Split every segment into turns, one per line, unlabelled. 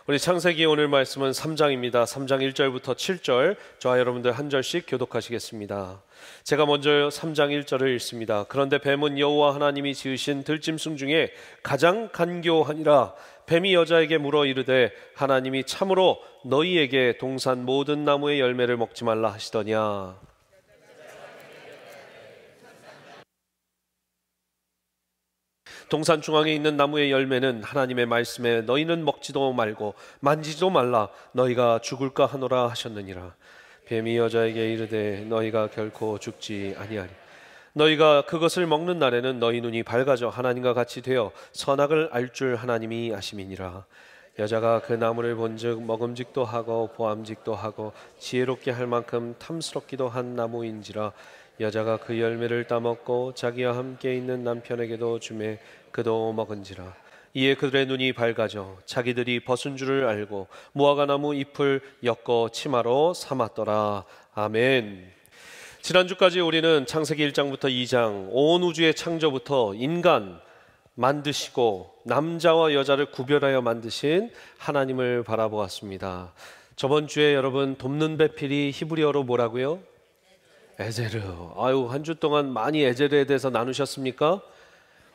우리 창세기 오늘 말씀은 3장입니다. 3장 1절부터 7절, 저와 여러분들 한 절씩 교독하시겠습니다. 제가 먼저 3장 1절을 읽습니다. 그런데 뱀은 여호와 하나님이 지으신 들짐승 중에 가장 간교하니라. 뱀이 여자에게 물어 이르되 하나님이 참으로 너희에게 동산 모든 나무의 열매를 먹지 말라 하시더냐. 동산 중앙에 있는 나무의 열매는 하나님의 말씀에 너희는 먹지도 말고 만지지도 말라 너희가 죽을까 하노라 하셨느니라. 뱀이 여자에게 이르되 너희가 결코 죽지 아니하리. 너희가 그것을 먹는 날에는 너희 눈이 밝아져 하나님과 같이 되어 선악을 알 줄 하나님이 아심이니라. 여자가 그 나무를 본즉 먹음직도 하고 보암직도 하고 지혜롭게 할 만큼 탐스럽기도 한 나무인지라. 여자가 그 열매를 따먹고 자기와 함께 있는 남편에게도 주매 그도 먹은지라. 이에 그들의 눈이 밝아져 자기들이 벗은 줄을 알고 무화과나무 잎을 엮어 치마로 삼았더라. 아멘. 지난주까지 우리는 창세기 1장부터 2장 온 우주의 창조부터 인간 만드시고 남자와 여자를 구별하여 만드신 하나님을 바라보았습니다. 저번 주에 여러분 돕는 배필이 히브리어로 뭐라고요? 에제르. 아유, 한 주 동안 많이 에제르에 대해서 나누셨습니까?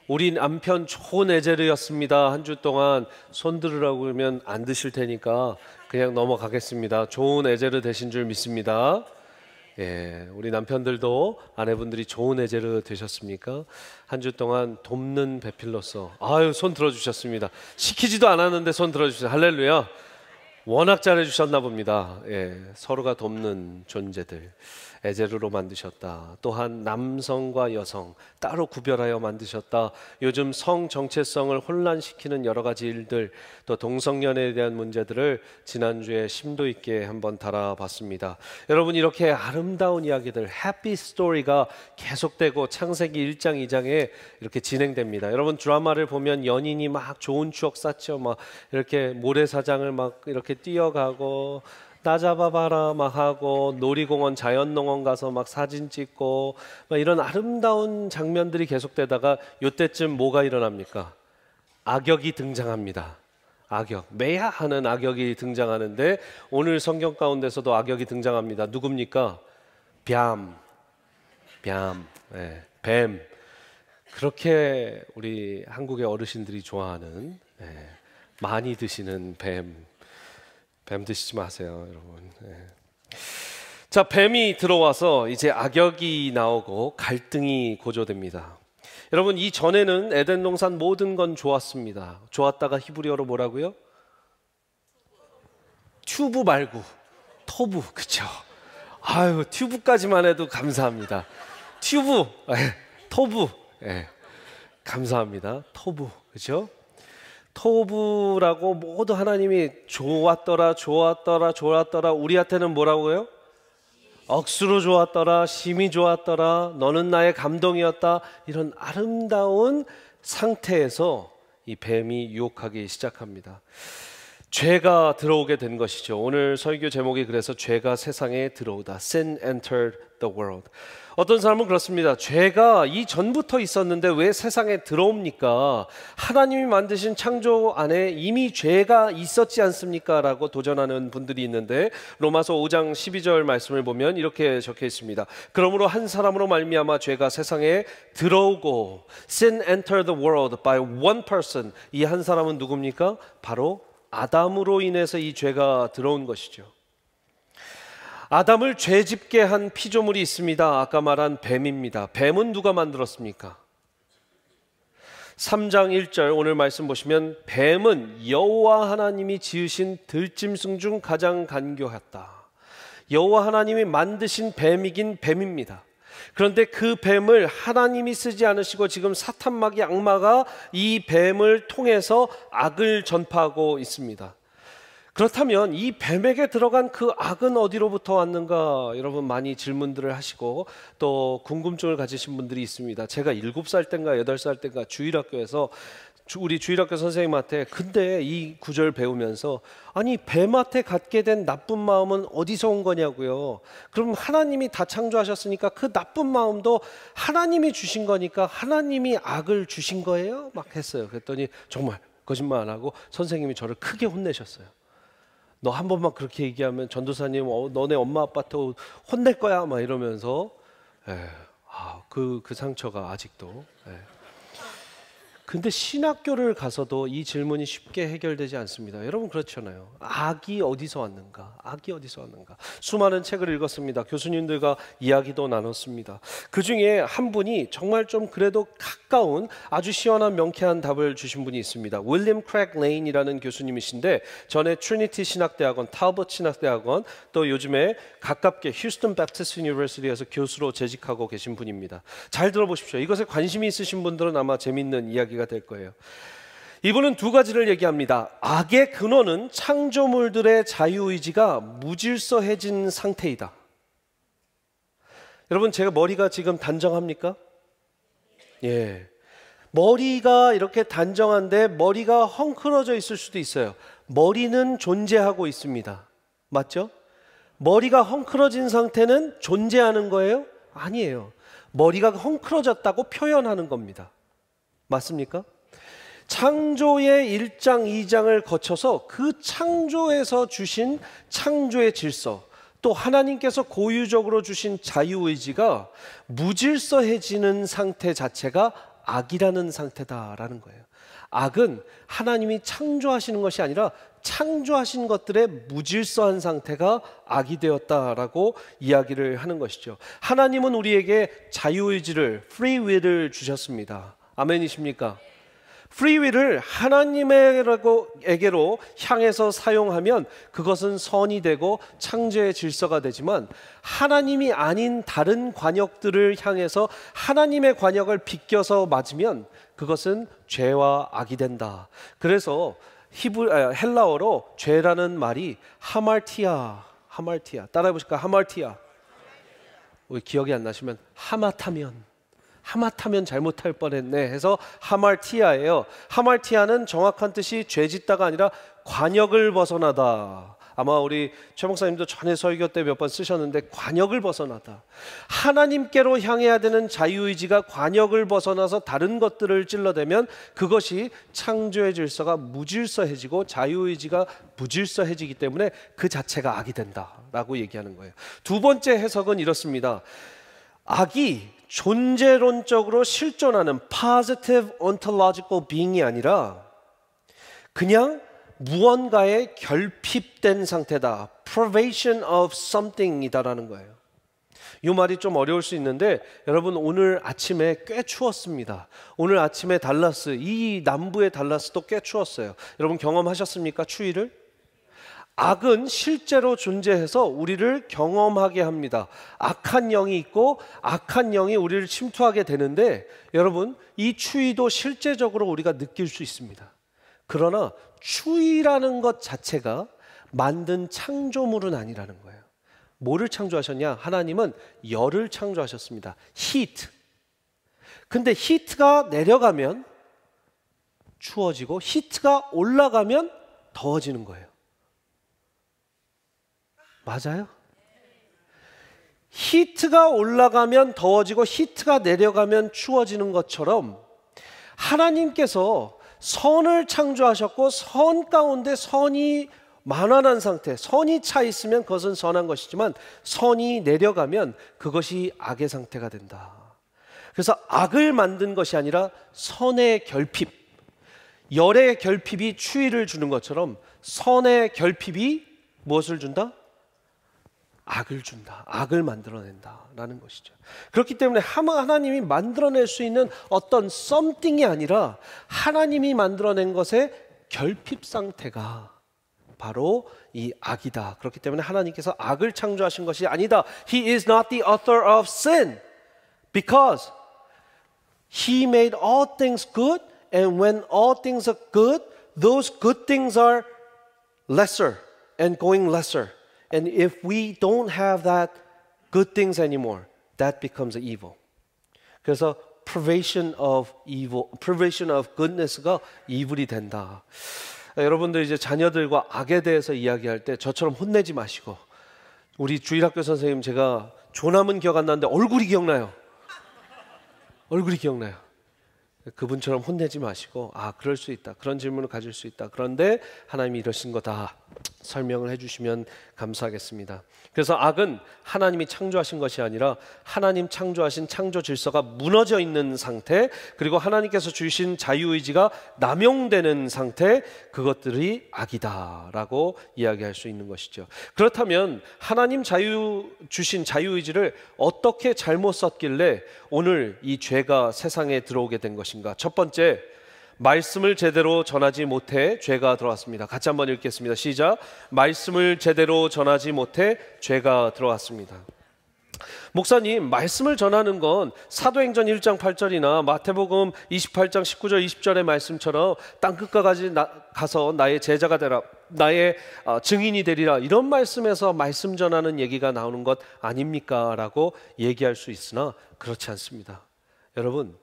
우리 남편 좋은 에제르였습니다. 한 주 동안 손 들으라고 그러면 안 드실 테니까 그냥 넘어가겠습니다. 좋은 에제르 되신 줄 믿습니다. 예, 우리 남편들도 아내분들이 좋은 에제르 되셨습니까? 한 주 동안 돕는 배필로서 아유, 손 들어주셨습니다. 시키지도 않았는데 손 들어주셨어요. 할렐루야. 워낙 잘해주셨나 봅니다. 예, 서로가 돕는 존재들 에제르로 만드셨다. 또한 남성과 여성 따로 구별하여 만드셨다. 요즘 성 정체성을 혼란시키는 여러 가지 일들, 또 동성연애에 대한 문제들을 지난주에 심도 있게 한번 다뤄봤습니다. 여러분, 이렇게 아름다운 이야기들, 해피 스토리가 계속되고 창세기 1장 2장에 이렇게 진행됩니다. 여러분, 드라마를 보면 연인이 막 좋은 추억 쌓죠. 막 이렇게 모래사장을 막 이렇게 뛰어가고 나 잡아봐라 막 하고 놀이공원 자연농원 가서 막 사진 찍고 막 이런 아름다운 장면들이 계속되다가 요때쯤 뭐가 일어납니까? 악역이 등장합니다. 악역, 매야 하는 악역이 등장하는데 오늘 성경 가운데서도 악역이 등장합니다. 누굽니까? 뱀. 네, 뱀. 그렇게 우리 한국의 어르신들이 좋아하는, 네, 많이 드시는 뱀 드시지 마세요, 여러분. 네. 자, 뱀이 들어와서 이제 악역이 나오고 갈등이 고조됩니다. 여러분, 이 전에는 에덴 동산 모든 건 좋았습니다. 좋았다가 히브리어로 뭐라고요? 튜브 말고 토부, 그쵸? 아유, 튜브까지만 해도 감사합니다. 튜브, 토부, 감사합니다. 토부, 그죠? 토부라고 모두 하나님이 좋았더라 우리한테는 뭐라고요? 억수로 좋았더라, 심히 좋았더라, 너는 나의 감동이었다. 이런 아름다운 상태에서 이 뱀이 유혹하기 시작합니다. 죄가 들어오게 된 것이죠. 오늘 설교 제목이 그래서 죄가 세상에 들어오다. Sin entered the world. 어떤 사람은 그렇습니다. 죄가 이 전부터 있었는데 왜 세상에 들어옵니까? 하나님이 만드신 창조 안에 이미 죄가 있었지 않습니까? 라고 도전하는 분들이 있는데 로마서 5장 12절 말씀을 보면 이렇게 적혀 있습니다. 그러므로 한 사람으로 말미암아 죄가 세상에 들어오고 Sin entered the world by one person. 이 한 사람은 누굽니까? 바로 아담으로 인해서 이 죄가 들어온 것이죠. 아담을 죄짓게 한 피조물이 있습니다. 아까 말한 뱀입니다. 뱀은 누가 만들었습니까? 3장 1절 오늘 말씀 보시면 뱀은 여호와 하나님이 지으신 들짐승 중 가장 간교했다. 여호와 하나님이 만드신 뱀이긴 뱀입니다. 그런데 그 뱀을 하나님이 쓰지 않으시고 지금 사탄마귀 악마가 이 뱀을 통해서 악을 전파하고 있습니다. 그렇다면 이 뱀에게 들어간 그 악은 어디로부터 왔는가? 여러분 많이 질문들을 하시고 또 궁금증을 가지신 분들이 있습니다. 제가 7살 땐가 8살 땐가 주일학교에서 우리 주일학교 선생님한테 근데 이 구절 배우면서 아니 뱀한테 갖게 된 나쁜 마음은 어디서 온 거냐고요. 그럼 하나님이 다 창조하셨으니까 그 나쁜 마음도 하나님이 주신 거니까 하나님이 악을 주신 거예요? 막 했어요. 그랬더니 정말 거짓말 안 하고 선생님이 저를 크게 혼내셨어요. 너 한 번만 그렇게 얘기하면 전도사님 너네 엄마 아빠한테 혼낼 거야 막 이러면서 그 상처가 아직도. 근데 신학교를 가서도 이 질문이 쉽게 해결되지 않습니다. 여러분 그렇잖아요. 악이 어디서 왔는가? 악이 어디서 왔는가? 수많은 책을 읽었습니다. 교수님들과 이야기도 나눴습니다. 그 중에 한 분이 정말 좀 그래도 가까운 아주 시원한 명쾌한 답을 주신 분이 있습니다. 윌리엄 크랙 레인이라는 교수님이신데 전에 트리니티 신학대학원, 탈버트 신학대학원, 또 요즘에 가깝게 휴스턴 배프티스트 유니버시티에서 교수로 재직하고 계신 분입니다. 잘 들어보십시오. 이것에 관심이 있으신 분들은 아마 재밌는 이야기가 될 거예요. 이분은 두 가지를 얘기합니다. 악의 근원은 창조물들의 자유의지가 무질서해진 상태이다. 여러분 제가 머리가 지금 단정합니까? 예. 머리가 이렇게 단정한데 머리가 헝클어져 있을 수도 있어요. 머리는 존재하고 있습니다. 맞죠? 머리가 헝클어진 상태는 존재하는 거예요? 아니에요. 머리가 헝클어졌다고 표현하는 겁니다. 맞습니까? 창조의 1장, 2장을 거쳐서 그 창조에서 주신 창조의 질서, 또 하나님께서 고유적으로 주신 자유의지가 무질서해지는 상태 자체가 악이라는 상태다라는 거예요. 악은 하나님이 창조하시는 것이 아니라 창조하신 것들의 무질서한 상태가 악이 되었다라고 이야기를 하는 것이죠. 하나님은 우리에게 자유의지를, free will을 주셨습니다. 아멘이십니까? free will을 하나님에게로 향해서 사용하면 그것은 선이 되고 창조의 질서가 되지만 하나님이 아닌 다른 관역들을 향해서 하나님의 관역을 비껴서 맞으면 그것은 죄와 악이 된다. 그래서 헬라어로 죄라는 말이 하말티아. 따라해 보실까요? 하말티아. 기억이 안 나시면 하마타면 잘못할 뻔했네 해서 하말티아예요. 하말티아는 정확한 뜻이 죄짓다가 아니라 관역을 벗어나다. 아마 우리 최 목사님도 전에 설교 때 몇 번 쓰셨는데 관역을 벗어나다. 하나님께로 향해야 되는 자유의지가 관역을 벗어나서 다른 것들을 찔러대면 그것이 창조의 질서가 무질서해지고 자유의지가 무질서해지기 때문에 그 자체가 악이 된다라고 얘기하는 거예요. 두 번째 해석은 이렇습니다. 악이 존재론적으로 실존하는 positive ontological being이 아니라 그냥 무언가에 결핍된 상태다. privation of something이다라는 거예요. 이 말이 좀 어려울 수 있는데 여러분 오늘 아침에 꽤 추웠습니다. 오늘 아침에 달라스, 이 남부의 달라스도 꽤 추웠어요. 여러분 경험하셨습니까? 추위를? 악은 실제로 존재해서 우리를 경험하게 합니다. 악한 영이 있고 악한 영이 우리를 침투하게 되는데 여러분 이 추위도 실제적으로 우리가 느낄 수 있습니다. 그러나 추위라는 것 자체가 만든 창조물은 아니라는 거예요. 뭐를 창조하셨냐? 하나님은 열을 창조하셨습니다. 히트. 근데 히트가 내려가면 추워지고 히트가 올라가면 더워지는 거예요. 맞아요? 히트가 올라가면 더워지고 히트가 내려가면 추워지는 것처럼 하나님께서 선을 창조하셨고 선 가운데 선이 만환한 상태, 선이 차 있으면 그것은 선한 것이지만 선이 내려가면 그것이 악의 상태가 된다. 그래서 악을 만든 것이 아니라 선의 결핍, 열의 결핍이 추위를 주는 것처럼 선의 결핍이 무엇을 준다? 악을 준다. 악을 만들어낸다라는 것이죠. 그렇기 때문에 하나님이 만들어낼 수 있는 어떤 something이 아니라 하나님이 만들어낸 것의 결핍 상태가 바로 이 악이다. 그렇기 때문에 하나님께서 악을 창조하신 것이 아니다. He is not the author of sin because He made all things good and when all things are good, those good things are lesser and going lesser. And if we don't have that good things anymore, that becomes evil. 그래서 privation of evil, privation of goodness가 evil이 된다. 여러분들 이제 자녀들과 악에 대해서 이야기할 때 저처럼 혼내지 마시고 우리 주일학교 선생님 제가 조남은 기억 안 나는데 얼굴이 기억나요. 얼굴이 기억나요. 그분처럼 혼내지 마시고 그럴 수 있다, 그런 질문을 가질 수 있다, 그런데 하나님이 이러신 거다 설명을 해주시면 감사하겠습니다. 그래서 악은 하나님이 창조하신 것이 아니라 하나님 창조하신 창조 질서가 무너져 있는 상태, 그리고 하나님께서 주신 자유의지가 남용되는 상태, 그것들이 악이다라고 이야기할 수 있는 것이죠. 그렇다면 하나님 주신 자유의지를 어떻게 잘못 썼길래 오늘 이 죄가 세상에 들어오게 된 것인가? 첫 번째, 말씀을 제대로 전하지 못해 죄가 들어왔습니다. 같이 한번 읽겠습니다. 시작. 말씀을 제대로 전하지 못해 죄가 들어왔습니다. 목사님, 말씀을 전하는 건 사도행전 1장 8절이나 마태복음 28장 19절 20절의 말씀처럼 땅끝까지 가서 나의 제자가 되라, 나의 증인이 되리라, 이런 말씀에서 말씀 전하는 얘기가 나오는 것 아닙니까? 라고 얘기할 수 있으나 그렇지 않습니다. 여러분,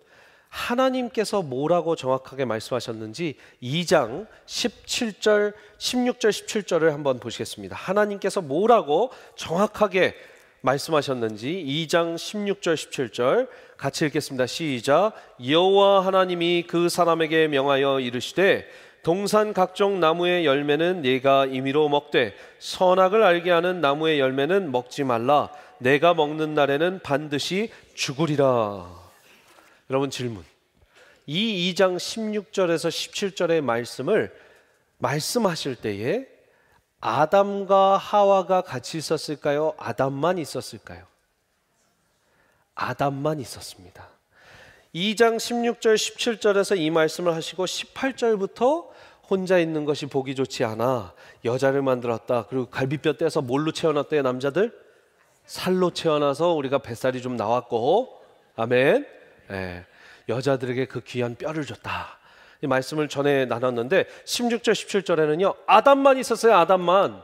하나님께서 뭐라고 정확하게 말씀하셨는지 2장 17절, 16절, 17절을 한번 보시겠습니다. 하나님께서 뭐라고 정확하게 말씀하셨는지 2장 16절, 17절 같이 읽겠습니다. 시작. 여호와 하나님이 그 사람에게 명하여 이르시되 동산 각종 나무의 열매는 네가 임의로 먹되 선악을 알게 하는 나무의 열매는 먹지 말라. 내가 먹는 날에는 반드시 죽으리라. 여러분, 질문. 이 2장 16절에서 17절의 말씀을 말씀하실 때에 아담과 하와가 같이 있었을까요? 아담만 있었을까요? 아담만 있었습니다. 2장 16절 17절에서 이 말씀을 하시고 18절부터 혼자 있는 것이 보기 좋지 않아 여자를 만들었다. 그리고 갈비뼈 떼서 뭘로 채워놨대요? 남자들? 살로 채워놔서 우리가 뱃살이 좀 나왔고, 아멘. 네, 여자들에게 그 귀한 뼈를 줬다. 이 말씀을 전에 나눴는데 16절 17절에는요 아담만 있었어요. 아담만.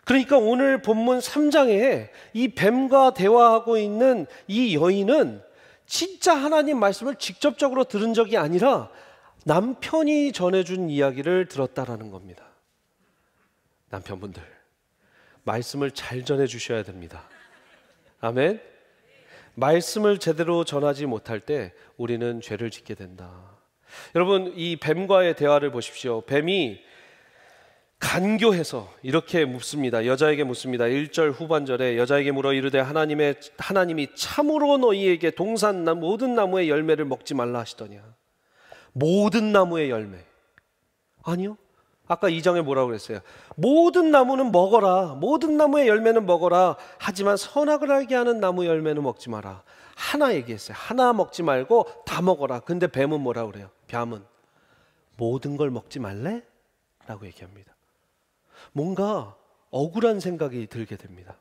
그러니까 오늘 본문 3장에 이 뱀과 대화하고 있는 이 여인은 진짜 하나님 말씀을 직접적으로 들은 적이 아니라 남편이 전해준 이야기를 들었다라는 겁니다. 남편분들, 말씀을 잘 전해주셔야 됩니다. 아멘. 말씀을 제대로 전하지 못할 때 우리는 죄를 짓게 된다. 여러분, 이 뱀과의 대화를 보십시오. 뱀이 간교해서 이렇게 묻습니다. 여자에게 묻습니다. 1절 후반절에 여자에게 물어 이르되 하나님이 참으로 너희에게 동산 모든 나무의 열매를 먹지 말라 하시더냐. 모든 나무의 열매. 아니요, 아까 2장에 뭐라고 그랬어요? 모든 나무는 먹어라, 모든 나무의 열매는 먹어라. 하지만 선악을 알게 하는 나무 열매는 먹지 마라. 하나 얘기했어요. 하나 먹지 말고 다 먹어라. 근데 뱀은 뭐라고 그래요? 뱀은 모든 걸 먹지 말래? 라고 얘기합니다. 뭔가 억울한 생각이 들게 됩니다.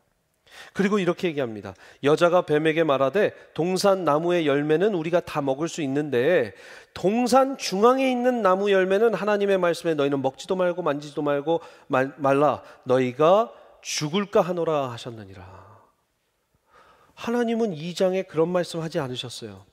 그리고 이렇게 얘기합니다. 여자가 뱀에게 말하되 동산 나무의 열매는 우리가 다 먹을 수 있는데 동산 중앙에 있는 나무 열매는 하나님의 말씀에 너희는 먹지도 말고 만지지도 말고 말라. 너희가 죽을까 하노라 하셨느니라. 하나님은 2장에 그런 말씀하지 않으셨어요.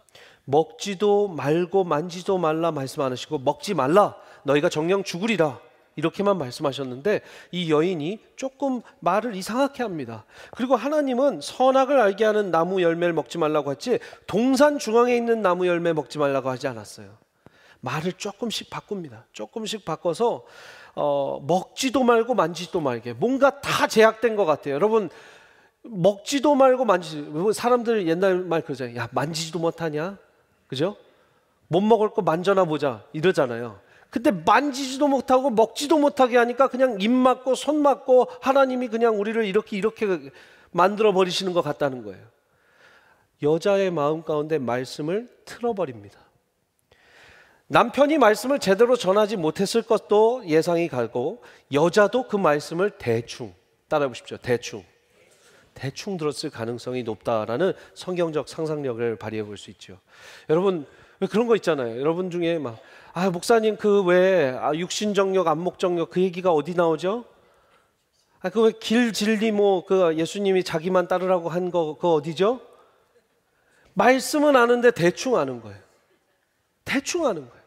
먹지도 말고 만지도 말라 말씀 안 하시고 먹지 말라, 너희가 정녕 죽으리라, 이렇게만 말씀하셨는데 이 여인이 조금 말을 이상하게 합니다. 그리고 하나님은 선악을 알게 하는 나무 열매를 먹지 말라고 했지 동산 중앙에 있는 나무 열매 먹지 말라고 하지 않았어요. 말을 조금씩 바꿉니다. 조금씩 바꿔서 먹지도 말고 만지지도 말게, 뭔가 다 제약된 것 같아요. 여러분, 먹지도 말고 만지지, 사람들 옛날 말 그러잖아요. 야, 만지지도 못하냐? 그죠? 못 먹을 거 만져나 보자 이러잖아요. 근데 만지지도 못하고 먹지도 못하게 하니까 그냥 입 맞고 손 맞고 하나님이 그냥 우리를 이렇게 만들어 버리시는 것 같다는 거예요. 여자의 마음 가운데 말씀을 틀어버립니다. 남편이 말씀을 제대로 전하지 못했을 것도 예상이 가고 여자도 그 말씀을 대충, 따라해 보십시오. 대충 들었을 가능성이 높다라는 성경적 상상력을 발휘해 볼 수 있죠. 여러분, 왜 그런 거 있잖아요. 여러분 중에 막 목사님 그 왜 육신정력 안목정력 그 얘기가 어디 나오죠? 그 왜 길 진리 그 예수님이 자기만 따르라고 한 거 그거 어디죠? 말씀은 아는데 대충 아는 거예요. 대충 아는 거예요.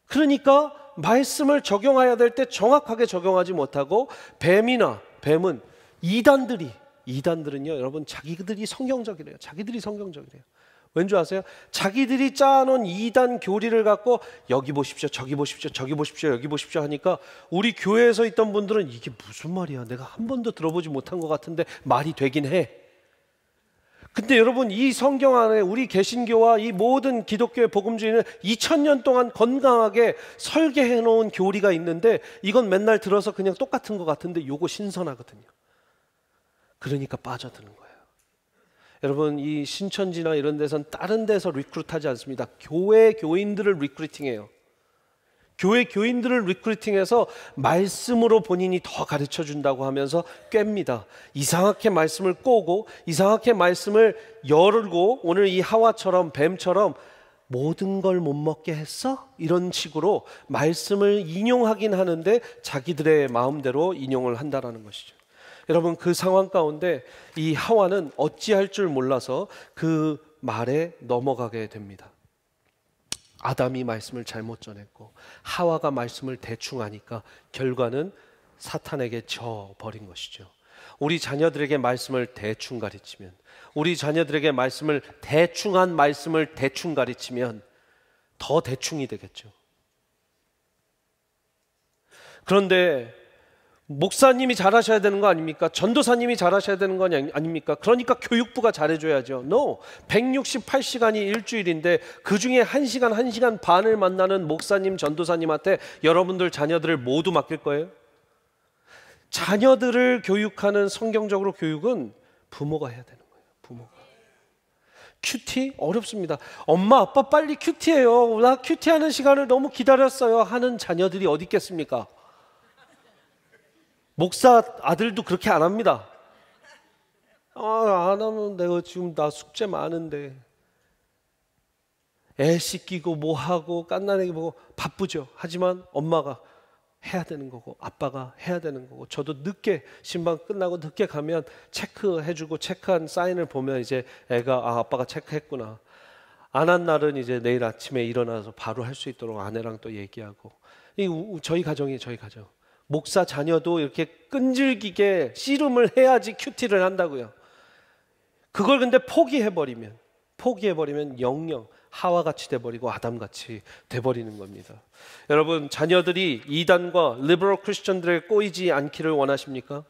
그러니까 말씀을 적용해야 될 때 정확하게 적용하지 못하고 뱀은 이단들은요, 여러분 자기들이 성경적이래요. 자기들이 성경적이래요. 왠지 아세요? 자기들이 짜놓은 이단 교리를 갖고 여기 보십시오, 저기 보십시오, 저기 보십시오, 여기 보십시오 하니까 우리 교회에서 있던 분들은 이게 무슨 말이야, 내가 한 번도 들어보지 못한 것 같은데 말이 되긴 해. 근데 여러분, 이 성경 안에 우리 개신교와 이 모든 기독교의 복음주의는 2000년 동안 건강하게 설계해 놓은 교리가 있는데 이건 맨날 들어서 그냥 똑같은 것 같은데 요거 신선하거든요. 그러니까 빠져드는 거예요. 여러분, 이 신천지나 이런 데선 다른 데서 리크루트하지 않습니다. 교회 교인들을 리크루팅해요. 교회 교인들을 리크루팅해서 말씀으로 본인이 더 가르쳐 준다고 하면서 꿰입니다. 이상하게 말씀을 꼬고 이상하게 말씀을 열고 오늘 이 하와처럼 뱀처럼 모든 걸 못 먹게 했어? 이런 식으로 말씀을 인용하긴 하는데 자기들의 마음대로 인용을 한다라는 것이죠. 여러분, 그 상황 가운데 이 하와는 어찌할 줄 몰라서 그 말에 넘어가게 됩니다. 아담이 말씀을 잘못 전했고 하와가 말씀을 대충 하니까 결과는 사탄에게 져버린 것이죠. 우리 자녀들에게 말씀을 대충 가르치면, 우리 자녀들에게 말씀을 대충한 말씀을 대충 가르치면 더 대충이 되겠죠. 그런데 목사님이 잘하셔야 되는 거 아닙니까? 전도사님이 잘하셔야 되는 거 아닙니까? 그러니까 교육부가 잘해줘야죠. No! 168시간이 일주일인데 그 중에 1시간, 1시간 반을 만나는 목사님, 전도사님한테 여러분들 자녀들을 모두 맡길 거예요? 자녀들을 교육하는 성경적으로 교육은 부모가 해야 되는 거예요. 부모가. 큐티? 어렵습니다. 엄마, 아빠 빨리 큐티해요. 나 큐티하는 시간을 너무 기다렸어요. 하는 자녀들이 어디 있겠습니까? 목사 아들도 그렇게 안 합니다. 안 하면 내가 지금 나 숙제 많은데. 애 씻기고 뭐하고 깐난애기 보고 바쁘죠. 하지만 엄마가 해야 되는 거고 아빠가 해야 되는 거고, 저도 늦게 신방 끝나고 늦게 가면 체크해주고 체크한 사인을 보면 이제 애가 아빠가 체크했구나. 안 한 날은 이제 내일 아침에 일어나서 바로 할 수 있도록 아내랑 또 얘기하고. 저희 가정이에요. 저희 가정. 목사 자녀도 이렇게 끈질기게 씨름을 해야지 큐티를 한다고요. 그걸 근데 포기해버리면 영영 하와같이 돼버리고 아담같이 돼버리는 겁니다. 여러분, 자녀들이 이단과 리버럴 크리스천들에 꼬이지 않기를 원하십니까?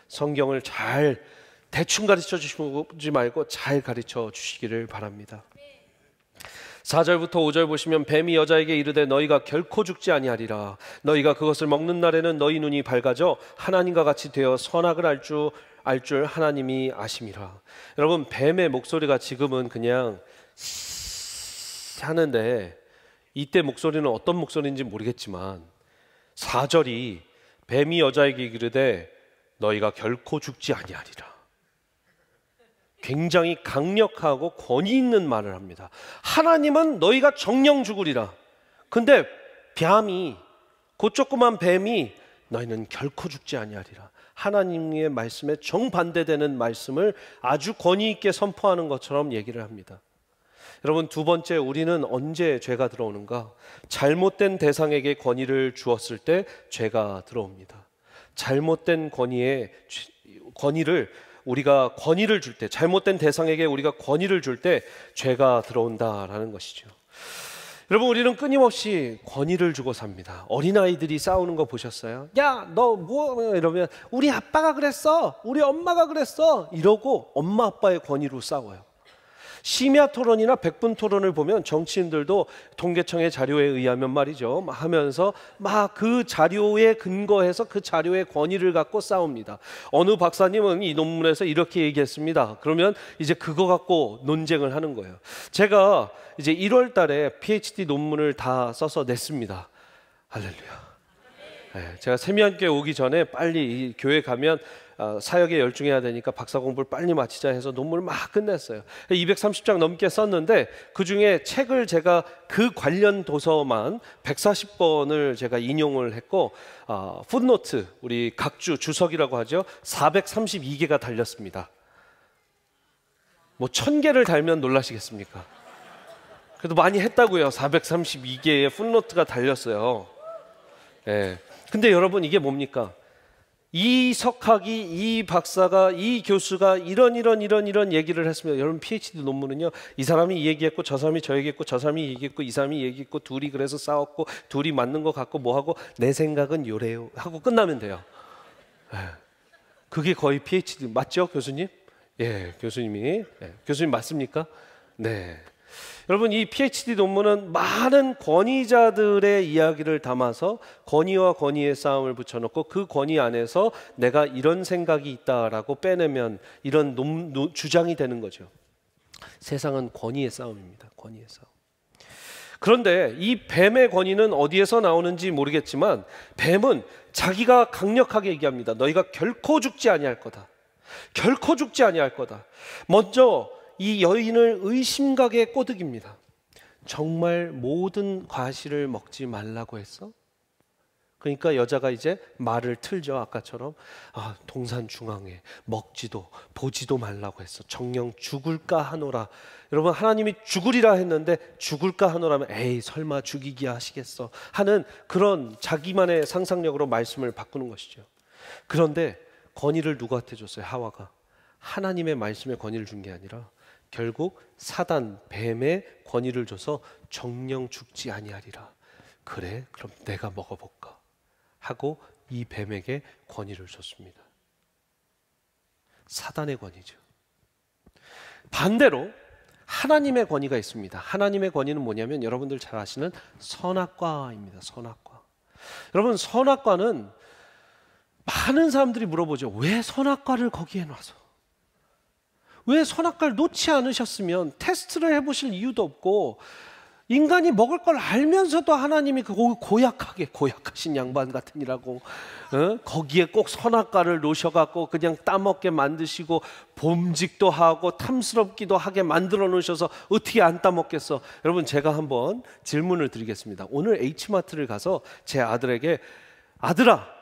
성경을 잘 대충 가르쳐 주시지 말고 잘 가르쳐 주시기를 바랍니다. 4절부터 5절 보시면 뱀이 여자에게 이르되 너희가 결코 죽지 아니하리라. 너희가 그것을 먹는 날에는 너희 눈이 밝아져 하나님과 같이 되어 선악을 알 줄 하나님이 아심이라. 여러분, 뱀의 목소리가 지금은 그냥 하는데 이때 목소리는 어떤 목소리인지 모르겠지만 4절이 뱀이 여자에게 이르되 너희가 결코 죽지 아니하리라. 굉장히 강력하고 권위 있는 말을 합니다. 하나님은 너희가 정령 죽으리라. 근데 그 조그만 뱀이 너희는 결코 죽지 아니하리라. 하나님의 말씀에 정반대되는 말씀을 아주 권위 있게 선포하는 것처럼 얘기를 합니다. 여러분, 두 번째, 우리는 언제 죄가 들어오는가? 잘못된 대상에게 권위를 주었을 때 죄가 들어옵니다. 잘못된 우리가 권위를 줄 때, 잘못된 대상에게 우리가 권위를 줄 때 죄가 들어온다라는 것이죠. 여러분, 우리는 끊임없이 권위를 주고 삽니다. 어린아이들이 싸우는 거 보셨어요? 야, 너 뭐 이러면 우리 아빠가 그랬어, 우리 엄마가 그랬어 이러고 엄마 아빠의 권위로 싸워요. 심야 토론이나 백분 토론을 보면 정치인들도 통계청의 자료에 의하면 말이죠, 하면서 막 그 자료에 근거해서 그 자료의 권위를 갖고 싸웁니다. 어느 박사님은 이 논문에서 이렇게 얘기했습니다. 그러면 이제 그거 갖고 논쟁을 하는 거예요. 제가 이제 1월 달에 PhD 논문을 다 써서 냈습니다. 할렐루야. 네, 제가 세미한교회 오기 전에 빨리 이 교회 가면 사역에 열중해야 되니까 박사 공부를 빨리 마치자 해서 논문을 막 끝냈어요. 230장 넘게 썼는데 그중에 책을 제가 그 관련 도서만 140번을 제가 인용을 했고 풋노트, 우리 각주 주석이라고 하죠, 432개가 달렸습니다. 뭐 1000개를 달면 놀라시겠습니까? 그래도 많이 했다고요. 432개의 풋노트가 달렸어요. 네. 근데 여러분, 이게 뭡니까? 이 석학이, 이 박사가, 이 교수가 이런 얘기를 했습니다. 여러분 PhD 논문은요, 이 사람이 이 얘기했고 저 사람이 저 얘기했고 저 사람이 이 얘기했고 이 사람이 이 얘기했고 둘이 그래서 싸웠고 둘이 맞는 것 같고 뭐하고 내 생각은 요래요 하고 끝나면 돼요. 그게 거의 PhD 맞죠, 교수님? 예, 교수님이. 예, 교수님 맞습니까? 네. 여러분, 이 PhD 논문은 많은 권위자들의 이야기를 담아서 권위와 권위의 싸움을 붙여놓고 그 권위 안에서 내가 이런 생각이 있다라고 빼내면 이런 주장이 되는 거죠. 세상은 권위의 싸움입니다. 권위의 싸움. 그런데 이 뱀의 권위는 어디에서 나오는지 모르겠지만 뱀은 자기가 강력하게 얘기합니다. 너희가 결코 죽지 아니할 거다. 결코 죽지 아니할 거다. 먼저 이 여인을 의심가게 꼬드깁니다. 정말 모든 과실을 먹지 말라고 했어? 그러니까 여자가 이제 말을 틀죠. 아까처럼 동산 중앙에 먹지도 보지도 말라고 했어. 정녕 죽을까 하노라. 여러분, 하나님이 죽으리라 했는데 죽을까 하노라면 에이 설마 죽이기야 하시겠어 하는 그런 자기만의 상상력으로 말씀을 바꾸는 것이죠. 그런데 권위를 누구한테 줬어요? 하와가. 하나님의 말씀에 권위를 준 게 아니라 결국 사단, 뱀의 권위를 줘서 정녕 죽지 아니하리라. 그래, 그럼 내가 먹어볼까 하고 이 뱀에게 권위를 줬습니다. 사단의 권위죠. 반대로 하나님의 권위가 있습니다. 하나님의 권위는 뭐냐면 여러분들 잘 아시는 선악과입니다. 선악과. 여러분, 선악과는 많은 사람들이 물어보죠. 왜 선악과를 거기에 놔서? 왜 선악과를 놓지 않으셨으면 테스트를 해보실 이유도 없고, 인간이 먹을 걸 알면서도 하나님이 고약하신 양반 같으니라고 거기에 꼭 선악과를 놓으셔갖고 그냥 따먹게 만드시고 범직도 하고 탐스럽기도 하게 만들어 놓으셔서 어떻게 안 따먹겠어? 여러분, 제가 한번 질문을 드리겠습니다. 오늘 H마트를 가서 제 아들에게 아들아,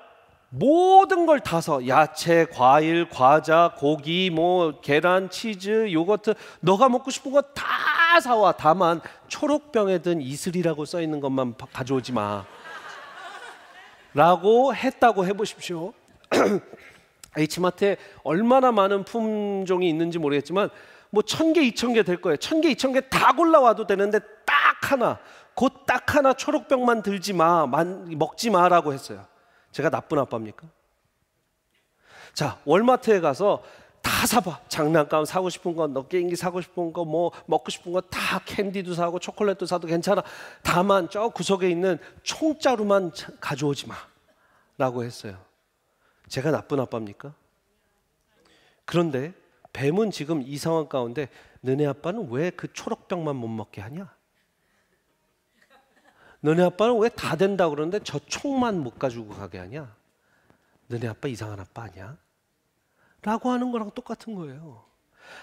모든 걸 다 사. 야채, 과일, 과자, 고기, 뭐 계란, 치즈, 요거트, 너가 먹고 싶은 거 다 사와. 다만 초록병에 든 이슬이라고 써 있는 것만 가져오지 마 라고 했다고 해보십시오. H마트에 얼마나 많은 품종이 있는지 모르겠지만 뭐 1000개, 2000개 될 거예요. 1000개, 2000개 다 골라와도 되는데 딱 하나, 그 딱 하나 초록병만 들지 마, 먹지 마라고 했어요. 제가 나쁜 아빠입니까? 자, 월마트에 가서 다 사봐. 장난감 사고 싶은 거, 너 게임기 사고 싶은 거, 뭐 먹고 싶은 거 다 캔디도 사고 초콜릿도 사도 괜찮아. 다만 저 구석에 있는 총자루만 가져오지 마 라고 했어요. 제가 나쁜 아빠입니까? 그런데 뱀은 지금 이 상황 가운데 너네 아빠는 왜 그 초록병만 못 먹게 하냐? 너네 아빠는 왜 다 된다 그러는데 저 총만 못 가지고 가게 하냐? 너네 아빠 이상한 아빠 아니야? 라고 하는 거랑 똑같은 거예요.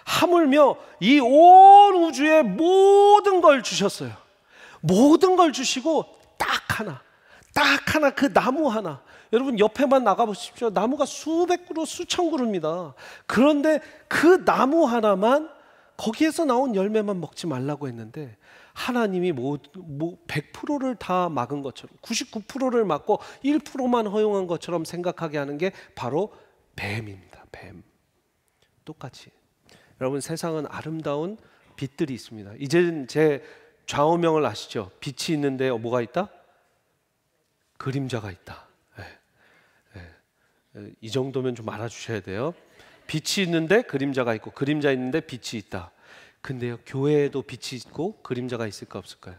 하물며 이 온 우주의 모든 걸 주셨어요. 모든 걸 주시고 딱 하나 그 나무 하나. 여러분 옆에만 나가보십시오. 나무가 수백 그루 수천 그루입니다. 그런데 그 나무 하나만, 거기에서 나온 열매만 먹지 말라고 했는데 하나님이 100%를 다 막은 것처럼 99%를 막고 1%만 허용한 것처럼 생각하게 하는 게 바로 뱀입니다. 뱀. 똑같이. 여러분, 세상은 아름다운 빛들이 있습니다. 이제는 제 좌우명을 아시죠? 빛이 있는데 뭐가 있다? 그림자가 있다. 이 정도면 좀 알아주셔야 돼요. 빛이 있는데 그림자가 있고 그림자 있는데 빛이 있다. 근데요, 교회에도 빛이 있고 그림자가 있을까 없을까요?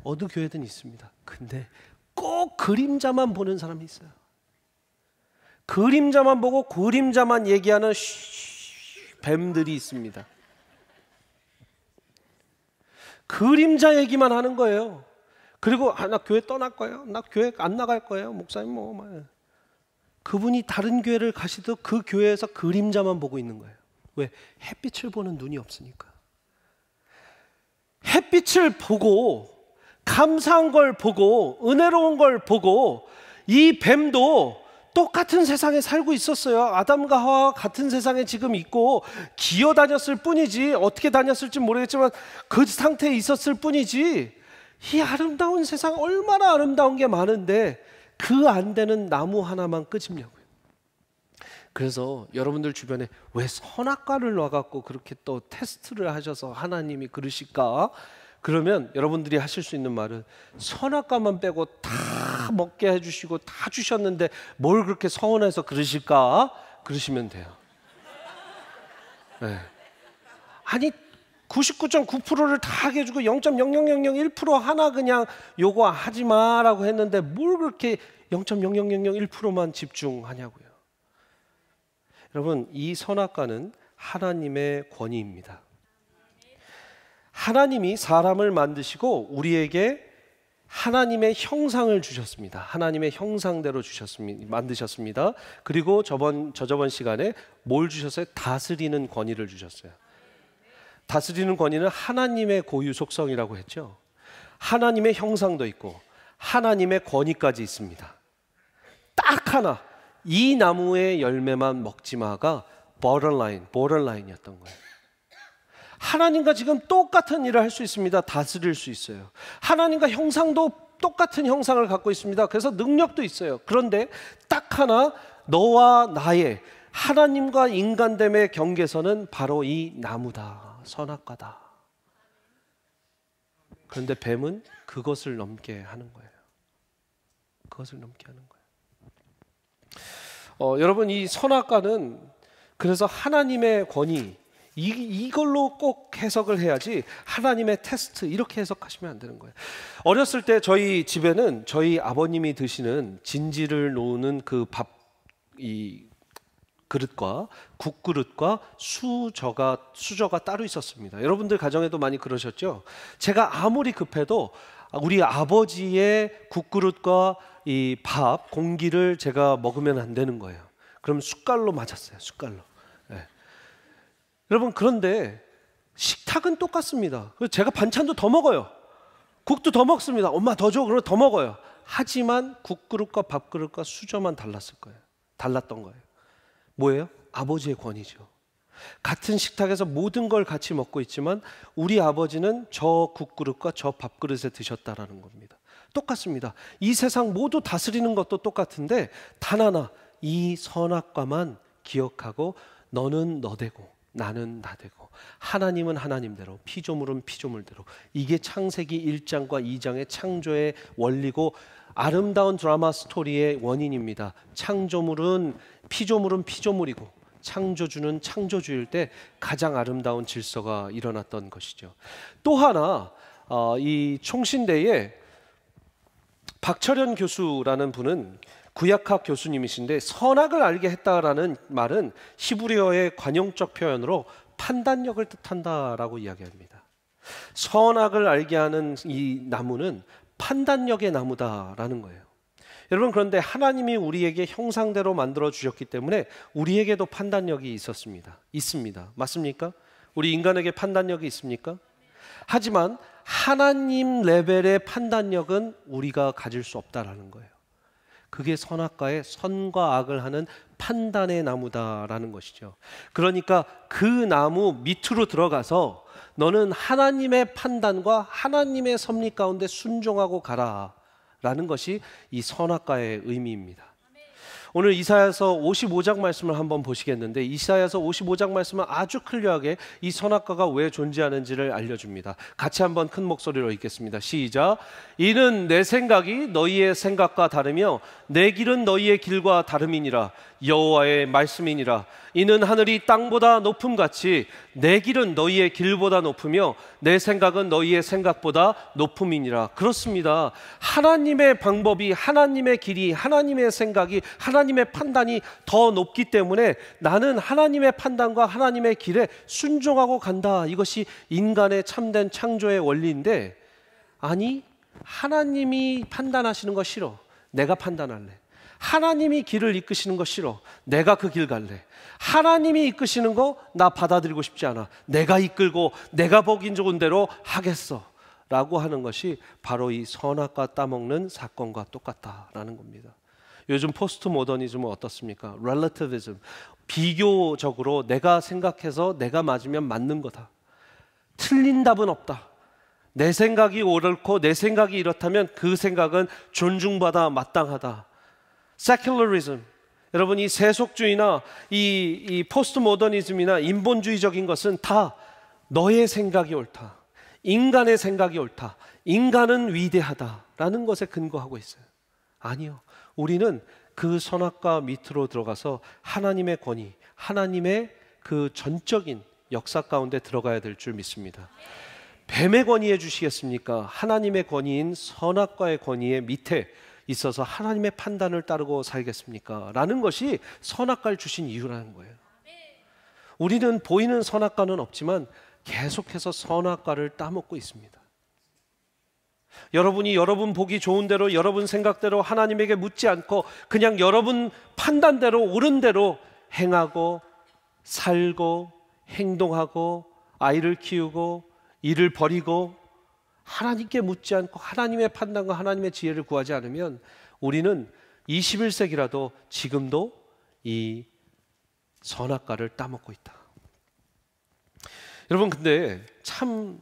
어느 교회든 있습니다. 근데 꼭 그림자만 보는 사람이 있어요. 그림자만 보고 그림자만 얘기하는 뱀들이 있습니다. 그림자 얘기만 하는 거예요. 그리고 나 교회 떠날 거예요. 나 교회 안 나갈 거예요. 목사님 뭐. 그분이 다른 교회를 가시도 그 교회에서 그림자만 보고 있는 거예요. 왜? 햇빛을 보는 눈이 없으니까. 햇빛을 보고 감사한 걸 보고 은혜로운 걸 보고 이 뱀도 똑같은 세상에 살고 있었어요. 아담과 하와 같은 세상에 지금 있고 기어다녔을 뿐이지, 어떻게 다녔을지 모르겠지만 그 상태에 있었을 뿐이지, 이 아름다운 세상 얼마나 아름다운 게 많은데 그 안 되는 나무 하나만 끄집냐고요. 그래서 여러분들 주변에 왜 선악과를 놔갖고 그렇게 또 테스트를 하셔서 하나님이 그러실까? 그러면 여러분들이 하실 수 있는 말은 선악과만 빼고 다 먹게 해주시고 다 주셨는데 뭘 그렇게 서운해서 그러실까? 그러시면 돼요. 네. 아니 99.9%를 다 하게 해주고 0.00001% 하나 그냥 요거 하지 마라고 했는데 뭘 그렇게 0.00001%만 집중하냐고요. 여러분, 이 선악과는 하나님의 권위입니다. 하나님이 사람을 만드시고 우리에게 하나님의 형상을 주셨습니다. 하나님의 형상대로 만드셨습니다. 그리고 저저번 시간에 뭘 주셨어요? 다스리는 권위를 주셨어요. 다스리는 권위는 하나님의 고유 속성이라고 했죠. 하나님의 형상도 있고 하나님의 권위까지 있습니다. 딱 하나, 이 나무의 열매만 먹지 마가 borderline이었던 거예요. 하나님과 지금 똑같은 일을 할 수 있습니다. 다스릴 수 있어요. 하나님과 형상도 똑같은 형상을 갖고 있습니다. 그래서 능력도 있어요. 그런데 딱 하나, 너와 나의 하나님과 인간됨의 경계선은 바로 이 나무다. 선악과다. 그런데 뱀은 그것을 넘게 하는 거예요. 그것을 넘게 하는 거예요. 여러분, 이 선악과는 그래서 하나님의 권위, 이걸로 꼭 해석을 해야지 하나님의 테스트 이렇게 해석하시면 안 되는 거예요. 어렸을 때 저희 집에는 저희 아버님이 드시는 진지를 놓는 그 그릇과 국그릇과 수저가 따로 있었습니다. 여러분들 가정에도 많이 그러셨죠? 제가 아무리 급해도 우리 아버지의 국그릇과 이 밥, 공기를 제가 먹으면 안 되는 거예요. 그럼 숟갈로 맞았어요. 숟갈로. 네. 여러분, 그런데 식탁은 똑같습니다. 제가 반찬도 더 먹어요. 국도 더 먹습니다. 엄마 더 줘. 그러면 더 먹어요. 하지만 국그릇과 밥그릇과 수저만 달랐던 거예요. 뭐예요? 아버지의 권위죠. 같은 식탁에서 모든 걸 같이 먹고 있지만 우리 아버지는 저 국그릇과 저 밥그릇에 드셨다라는 겁니다. 똑같습니다. 이 세상 모두 다스리는 것도 똑같은데 단 하나, 이 선악과만 기억하고 너는 너되고 나는 나되고 하나님은 하나님대로 피조물은 피조물대로, 이게 창세기 1장과 2장의 창조의 원리고 아름다운 드라마 스토리의 원인입니다. 피조물은 피조물이고 창조주는 창조주일 때 가장 아름다운 질서가 일어났던 것이죠. 또 하나, 이 총신대에 박철현 교수라는 분은 구약학 교수님이신데 선악을 알게 했다라는 말은 히브리어의 관용적 표현으로 판단력을 뜻한다라고 이야기합니다. 선악을 알게 하는 이 나무는 판단력의 나무다라는 거예요. 여러분, 그런데 하나님이 우리에게 형상대로 만들어 주셨기 때문에 우리에게도 판단력이 있습니다. 맞습니까? 우리 인간에게 판단력이 있습니까? 하지만 하나님 레벨의 판단력은 우리가 가질 수 없다라는 거예요. 그게 선악과의 선과 악을 하는 판단의 나무다라는 것이죠. 그러니까 그 나무 밑으로 들어가서 너는 하나님의 판단과 하나님의 섭리 가운데 순종하고 가라라는 것이 이 선악과의 의미입니다. 오늘 이사야서 55장 말씀을 한번 보시겠는데, 이사야서 55장 말씀은 아주 클리어하게 이 선악과가 왜 존재하는지를 알려줍니다. 같이 한번 큰 목소리로 읽겠습니다. 시작. 이는 내 생각이 너희의 생각과 다르며 내 길은 너희의 길과 다름이니라. 여호와의 말씀이니라. 이는 하늘이 땅보다 높음같이 내 길은 너희의 길보다 높으며 내 생각은 너희의 생각보다 높음이니라. 그렇습니다. 하나님의 방법이, 하나님의 길이, 하나님의 생각이, 하나님의 판단이 더 높기 때문에 나는 하나님의 판단과 하나님의 길에 순종하고 간다. 이것이 인간의 참된 창조의 원리인데, 아니, 하나님이 판단하시는 거 싫어. 내가 판단할래. 하나님이 길을 이끄시는 거 싫어. 내가 그 길 갈래. 하나님이 이끄시는 거 나 받아들이고 싶지 않아. 내가 이끌고 내가 보기 좋은 대로 하겠어 라고 하는 것이 바로 이 선악과 따먹는 사건과 똑같다라는 겁니다. 요즘 포스트 모더니즘은 어떻습니까? 렐러티비즘, 비교적으로 내가 생각해서 내가 맞으면 맞는 거다. 틀린 답은 없다. 내 생각이 옳고 내 생각이 이렇다면 그 생각은 존중받아 마땅하다. 세큘러리즘, 여러분, 이 세속주의나 이 포스트 모더니즘이나 인본주의적인 것은 다 너의 생각이 옳다, 인간의 생각이 옳다, 인간은 위대하다라는 것에 근거하고 있어요. 아니요, 우리는 그 선악과 밑으로 들어가서 하나님의 권위, 하나님의 그 전적인 역사 가운데 들어가야 될 줄 믿습니다. 뱀의 권위해 주시겠습니까? 하나님의 권위인 선악과의 권위의 밑에 있어서 하나님의 판단을 따르고 살겠습니까? 라는 것이 선악과를 주신 이유라는 거예요. 우리는 보이는 선악과는 없지만 계속해서 선악과를 따먹고 있습니다. 여러분이 여러분 보기 좋은 대로, 여러분 생각대로 하나님에게 묻지 않고 그냥 여러분 판단대로, 옳은 대로 행하고 살고 행동하고 아이를 키우고 일을 벌이고 하나님께 묻지 않고 하나님의 판단과 하나님의 지혜를 구하지 않으면 우리는 21세기라도 지금도 이 선악과를 따먹고 있다. 여러분, 근데 참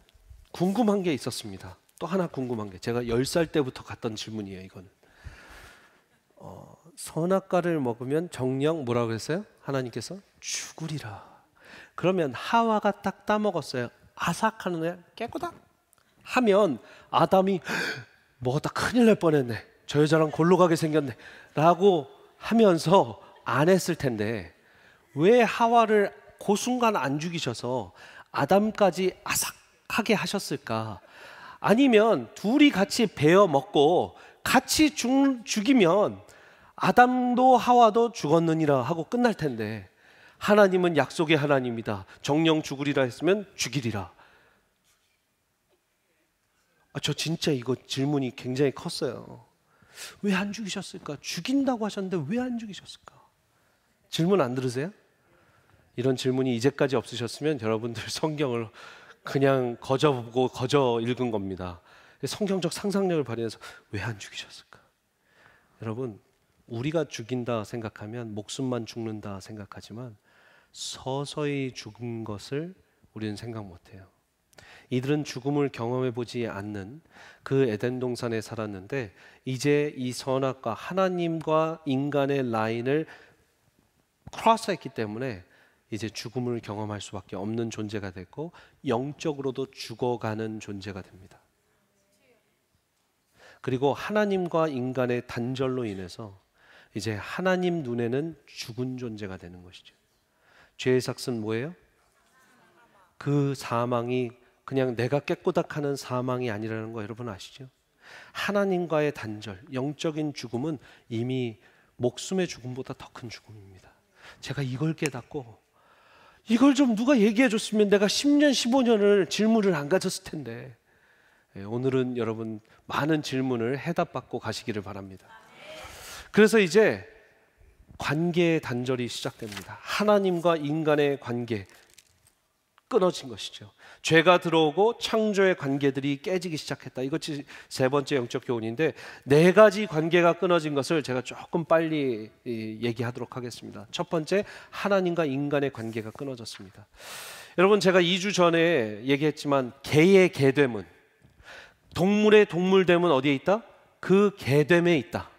궁금한 게 있었습니다. 또 하나 궁금한 게, 제가 10살 때부터 갔던 질문이에요. 이거는 선악과를 먹으면 정령 뭐라고 했어요? 하나님께서 죽으리라. 그러면 하와가 딱 따먹었어요. 아삭하는 애 깨꼬닥 하면 아담이 먹었다 큰일 날 뻔했네, 저 여자랑 골로 가게 생겼네 라고 하면서 안 했을 텐데, 왜 하와를 그 순간 안 죽이셔서 아담까지 아삭하게 하셨을까? 아니면 둘이 같이 베어 먹고 같이 죽이면 아담도 하와도 죽었느니라 하고 끝날 텐데, 하나님은 약속의 하나님이다, 정령 죽으리라 했으면 죽이리라. 저 진짜 이거 질문이 굉장히 컸어요. 왜 안 죽이셨을까? 죽인다고 하셨는데 왜 안 죽이셨을까? 질문 안 들으세요? 이런 질문이 이제까지 없으셨으면 여러분들 성경을 그냥 거저 보고 거저 읽은 겁니다. 성경적 상상력을 발휘해서 왜 안 죽이셨을까? 여러분, 우리가 죽인다 생각하면 목숨만 죽는다 생각하지만 서서히 죽은 것을 우리는 생각 못해요. 이들은 죽음을 경험해 보지 않는 그 에덴 동산에 살았는데, 이제 이 선악과 하나님과 인간의 라인을 크로스했기 때문에 이제 죽음을 경험할 수밖에 없는 존재가 됐고, 영적으로도 죽어가는 존재가 됩니다. 그리고 하나님과 인간의 단절로 인해서 이제 하나님 눈에는 죽은 존재가 되는 것이죠. 죄의 삭은 뭐예요? 그 사망이 그냥 내가 깨꼬닥하는 사망이 아니라는 거 여러분 아시죠? 하나님과의 단절, 영적인 죽음은 이미 목숨의 죽음보다 더 큰 죽음입니다. 제가 이걸 깨닫고 이걸 좀 누가 얘기해 줬으면 내가 10년, 15년을 질문을 안 가졌을 텐데, 오늘은 여러분 많은 질문을 해답받고 가시기를 바랍니다. 그래서 이제 관계의 단절이 시작됩니다. 하나님과 인간의 관계 끊어진 것이죠. 죄가 들어오고 창조의 관계들이 깨지기 시작했다. 이것이 세 번째 영적 교훈인데, 네 가지 관계가 끊어진 것을 제가 조금 빨리 얘기하도록 하겠습니다. 첫 번째, 하나님과 인간의 관계가 끊어졌습니다. 여러분, 제가 2주 전에 얘기했지만 개의 개됨은, 동물의 동물됨은 어디에 있다? 그 개됨에 있다.